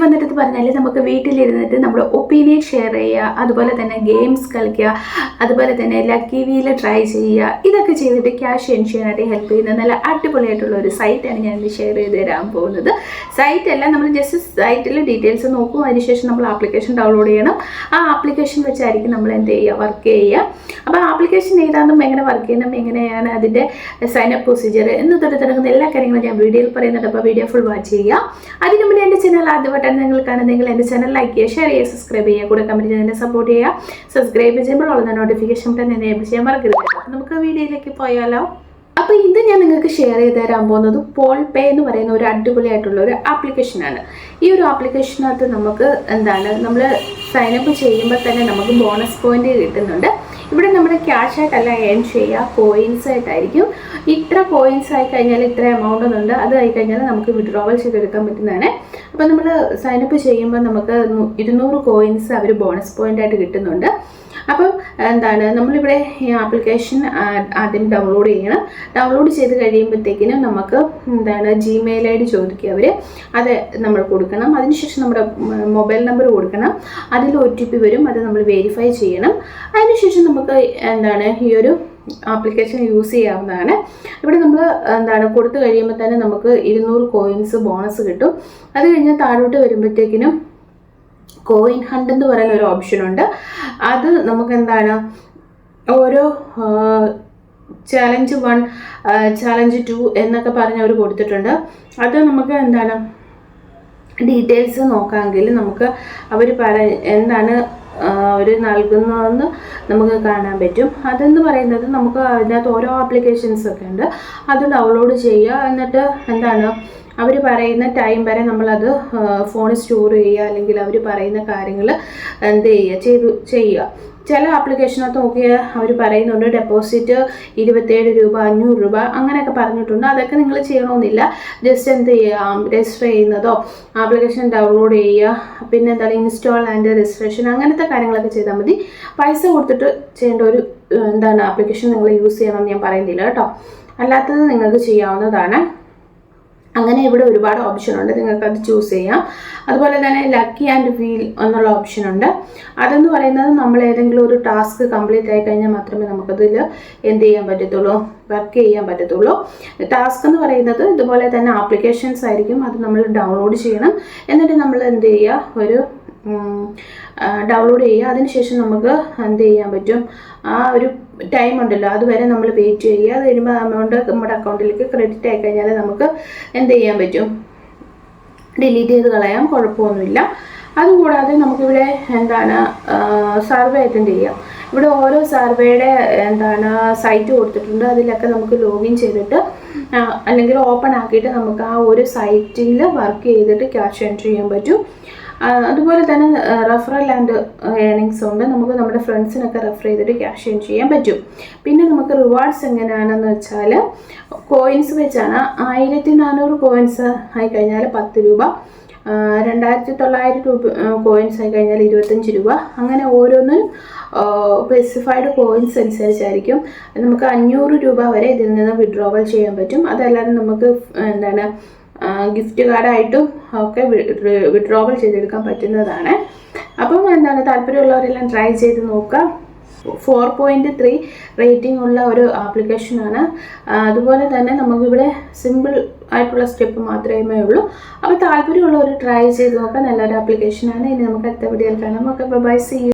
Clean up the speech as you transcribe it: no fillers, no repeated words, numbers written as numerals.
വന്നിട്ട് പറഞ്ഞാൽ നമുക്ക് വീട്ടിലിരുന്നിട്ട് നമ്മുടെ ഒപ്പീനിയൻ ഷെയർ ചെയ്യുക, അതുപോലെ തന്നെ ഗെയിംസ് കളിക്കുക, അതുപോലെ തന്നെ ലക്കി വീല് ട്രൈ ചെയ്യുക. ഇതൊക്കെ ചെയ്തിട്ട് ക്യാഷ് എർൺ ചെയ്യാനായിട്ട് ഹെൽപ്പ് ചെയ്യുന്ന നല്ല അടിപൊളിയായിട്ടുള്ള ഒരു സൈറ്റാണ് ഞാൻ ഷെയർ ചെയ്ത് തരാൻ പോകുന്നത്. സൈറ്റ് അല്ല, നമ്മൾ ജസ്റ്റ് സൈറ്റിൽ ഡീറ്റെയിൽസ് നോക്കും, അതിനുശേഷം നമ്മൾ ആപ്ലിക്കേഷൻ ഡൗൺലോഡ് ചെയ്യണം. ആ ആപ്ലിക്കേഷൻ വെച്ചായിരിക്കും നമ്മൾ എന്ത് ചെയ്യുക, വർക്ക് ചെയ്യുക. അപ്പോൾ ആപ്ലിക്കേഷൻ ഏതാണെന്നും എങ്ങനെ വർക്ക് ചെയ്യണം, എങ്ങനെയാണ് അതിൻ്റെ സൈനപ്പ് പ്രൊസീജിയർ എന്ന് തുടങ്ങുന്ന എല്ലാ കാര്യങ്ങളും ഞാൻ വീഡിയോയിൽ പറയുന്നുണ്ട്. അപ്പോൾ വീഡിയോ ഫുൾ വാച്ച് ചെയ്യുക. അതിന് മുന്നേ എൻ്റെ ചാനൽ ആദ്യമായിട്ടാണ് നിങ്ങൾ കാണുന്നതെങ്കിൽ എൻ്റെ ചാനൽ ലൈക്ക് ചെയ്യുക, ഷെയർ ചെയ്യുക, സബ്സ്ക്രൈബ് ചെയ്യുക, കൂടെ കമൻറ്റ് ചെയ്ത് എന്നെ സപ്പോർട്ട് ചെയ്യുക. സബ്സ്ക്രൈബ് ചെയ്യുമ്പോൾ ഉള്ള നോട്ടിഫിക്കേഷൻ ബട്ടൺ എനേബിൾ ചെയ്യാൻ മറക്കരുത്. നമുക്ക് വീഡിയോയിലേക്ക് പോയാലോ. അപ്പോൾ ഇത് ഞാൻ നിങ്ങൾക്ക് ഷെയർ ചെയ്ത് തരാൻ പോകുന്നത് പോൾ പേ എന്ന് പറയുന്ന ഒരു അടിപൊളിയായിട്ടുള്ള ഒരു ആപ്ലിക്കേഷനാണ്. ഈ ഒരു ആപ്ലിക്കേഷനകത്ത് നമുക്ക് നമ്മൾ സൈനപ്പ് ചെയ്യുമ്പോൾ തന്നെ നമുക്ക് ബോണസ് പോയിന്റ് കിട്ടുന്നുണ്ട്. ഇവിടെ നമ്മൾ ക്യാഷ് ആയിട്ടല്ല ഏൺ ചെയ്യുക, കോയിൻസ് ആയിട്ടായിരിക്കും. ഇത്ര കോയിൻസ് ആയി കഴിഞ്ഞാൽ ഇത്ര എമൗണ്ട് ഒന്നുണ്ട്, അത് ആയി കഴിഞ്ഞാൽ നമുക്ക് വിഡ്രോവൽ ചെയ്തെടുക്കാൻ പറ്റുന്നതാണ്. അപ്പോൾ നമ്മൾ സൈനപ്പ് ചെയ്യുമ്പോൾ നമുക്ക് 200 കോയിൻസ് അവർ ബോണസ് പോയിന്റ് ആയിട്ട് കിട്ടുന്നുണ്ട്. അപ്പം നമ്മളിവിടെ ഈ ആപ്ലിക്കേഷൻ ആദ്യം ഡൗൺലോഡ് ചെയ്യണം. ഡൗൺലോഡ് ചെയ്ത് കഴിയുമ്പോഴത്തേക്കിനും നമുക്ക് ജിമെയിൽ ID ചോദിക്കുക അവർ, അത് നമ്മൾ കൊടുക്കണം. അതിനുശേഷം നമ്മുടെ മൊബൈൽ നമ്പർ കൊടുക്കണം. അതിൽ OTP വരും, അത് നമ്മൾ വെരിഫൈ ചെയ്യണം. അതിനുശേഷം നമുക്ക് ഈ ഒരു ആപ്ലിക്കേഷൻ യൂസ് ചെയ്യാവുന്നതാണ്. ഇവിടെ നമ്മൾ കൊടുത്തു കഴിയുമ്പോൾ തന്നെ നമുക്ക് 200 കോയിൻസ് ബോണസ് കിട്ടും. അത് കഴിഞ്ഞ് താഴോട്ട് വരുമ്പോഴത്തേക്കിനും കോയിൻ ഹണ്ട് എന്ന് പറയുന്ന ഒരു ഓപ്ഷനുണ്ട്. അത് നമുക്ക് ഓരോ ചാലഞ്ച് 1, ചാലഞ്ച് 2 എന്നൊക്കെ പറഞ്ഞ് അവർ കൊടുത്തിട്ടുണ്ട്. അത് നമുക്ക് ഡീറ്റെയിൽസ് നോക്കാമെങ്കിൽ നമുക്ക് അവർ അവർ നൽകുന്നതെന്ന് നമുക്ക് കാണാൻ പറ്റും. അതെന്ന് പറയുന്നത് നമുക്ക് അതിനകത്ത് ഓരോ ആപ്ലിക്കേഷൻസൊക്കെ ഉണ്ട്, അത് ഡൗൺലോഡ് ചെയ്യുക. എന്നിട്ട് അവർ പറയുന്ന ടൈം വരെ നമ്മളത് ഫോണിൽ സ്റ്റോർ ചെയ്യുക, അല്ലെങ്കിൽ അവർ പറയുന്ന കാര്യങ്ങൾ ചെയ്യുക. ചില ആപ്ലിക്കേഷനകത്ത് നോക്കിയാൽ അവർ പറയുന്നുണ്ട് ഡെപ്പോസിറ്റ് 27 രൂപ, 500 രൂപ അങ്ങനെയൊക്കെ പറഞ്ഞിട്ടുണ്ട്. അതൊക്കെ നിങ്ങൾ ചെയ്യണമെന്നില്ല. ജസ്റ്റ് രജിസ്റ്റർ ചെയ്യുന്നതോ ആപ്ലിക്കേഷൻ ഡൗൺലോഡ് ചെയ്യുക, പിന്നെ ഇൻസ്റ്റാൾ ആൻഡ് രജിസ്ട്രേഷൻ അങ്ങനത്തെ കാര്യങ്ങളൊക്കെ ചെയ്താൽ മതി. പൈസ കൊടുത്തിട്ട് ചെയ്യേണ്ട ഒരു ആപ്ലിക്കേഷൻ നിങ്ങൾ യൂസ് ചെയ്യണമെന്ന് ഞാൻ പറയുന്നില്ല കേട്ടോ. അല്ലാത്തത് നിങ്ങൾക്ക് ചെയ്യാവുന്നതാണ്. അങ്ങനെ ഇവിടെ ഒരുപാട് ഓപ്ഷനുണ്ട്, നിങ്ങൾക്കത് ചൂസ് ചെയ്യാം. അതുപോലെ തന്നെ ലക്കി ആൻഡ് വീൽ എന്നുള്ള ഓപ്ഷനുണ്ട്. അതെന്ന് പറയുന്നത് നമ്മൾ ഏതെങ്കിലും ഒരു ടാസ്ക് കംപ്ലീറ്റ് ആയി കഴിഞ്ഞാൽ മാത്രമേ നമുക്കതിൽ എന്ത് ചെയ്യാൻ പറ്റത്തുള്ളൂ, വർക്ക് ചെയ്യാൻ പറ്റത്തുള്ളൂ. ടാസ്ക് എന്ന് പറയുന്നത് ഇതുപോലെ തന്നെ ആപ്ലിക്കേഷൻസ് ആയിരിക്കും, അത് നമ്മൾ ഡൗൺലോഡ് ചെയ്യണം. എന്നിട്ട് നമ്മൾ എന്ത് ചെയ്യുക, ഒരു ഡൗൺലോഡ് ചെയ്യുക. അതിനുശേഷം നമുക്ക് എന്ത് ചെയ്യാൻ പറ്റും, ആ ഒരു ടൈം ഉണ്ടല്ലോ അതുവരെ നമ്മൾ വെയിറ്റ് ചെയ്യുക. അത് കഴിയുമ്പോൾ അമൗണ്ട് നമ്മുടെ അക്കൗണ്ടിലേക്ക് ക്രെഡിറ്റ് ആയി കഴിഞ്ഞാൽ നമുക്ക് എന്ത് ചെയ്യാൻ പറ്റും, ഡിലീറ്റ് ചെയ്ത് കളയാം, കുഴപ്പമൊന്നുമില്ല. അതുകൂടാതെ നമുക്കിവിടെ സർവേ അറ്റൻഡ് ചെയ്യാം. ഇവിടെ ഓരോ സർവേയുടെ സൈറ്റ് കൊടുത്തിട്ടുണ്ട്. അതിലൊക്കെ നമുക്ക് ലോഗിൻ ചെയ്തിട്ട് അല്ലെങ്കിൽ ഓപ്പൺ ആക്കിയിട്ട് നമുക്ക് ആ ഒരു സൈറ്റിൽ വർക്ക് ചെയ്തിട്ട് ക്യാഷ് എൻട്രി ചെയ്യാൻ പറ്റും. അതുപോലെ തന്നെ റെഫറൽ ആൻഡ് ഏർണിങ്സ് ഉണ്ട്. നമുക്ക് നമ്മുടെ ഫ്രണ്ട്സിനൊക്കെ റെഫർ ചെയ്തിട്ട് ക്യാഷ് എർൺ ചെയ്യാൻ പറ്റും. പിന്നെ നമുക്ക് റിവാർഡ്സ് എങ്ങനെയാണെന്ന് വെച്ചാൽ കോയിൻസ് വെച്ചാണ്. 1400 കോയിൻസ് ആയിക്കഴിഞ്ഞാൽ 10 രൂപ, 2900 രൂപ കോയിൻസ് ആയി കഴിഞ്ഞാൽ 25 രൂപ. അങ്ങനെ ഓരോന്നും സ്പെസിഫൈഡ് കോയിൻസ് അനുസരിച്ചായിരിക്കും. നമുക്ക് 500 രൂപ വരെ ഇതിൽ നിന്ന് വിഡ്രോവൽ ചെയ്യാൻ പറ്റും. അതല്ലാതെ നമുക്ക് ഗിഫ്റ്റ് കാർഡായിട്ടും ഒക്കെ വിഡ്രോവൽ ചെയ്തെടുക്കാൻ പറ്റുന്നതാണ്. അപ്പം താല്പര്യമുള്ളവരെല്ലാം ട്രൈ ചെയ്ത് നോക്കുക. 4.3 റേറ്റിംഗ് ഉള്ള ഒരു ആപ്ലിക്കേഷനാണ്. അതുപോലെ തന്നെ നമുക്കിവിടെ സിമ്പിൾ ആയിട്ടുള്ള സ്റ്റെപ്പ് മാത്രമേ ഉള്ളൂ. അപ്പോൾ താല്പര്യമുള്ളവർ ട്രൈ ചെയ്ത് നോക്കുക. നല്ലൊരു ആപ്ലിക്കേഷനാണ്. ഇനി നമുക്ക് അടുത്ത വീഡിയോയിൽ കാണാം. Okay, bye, see U.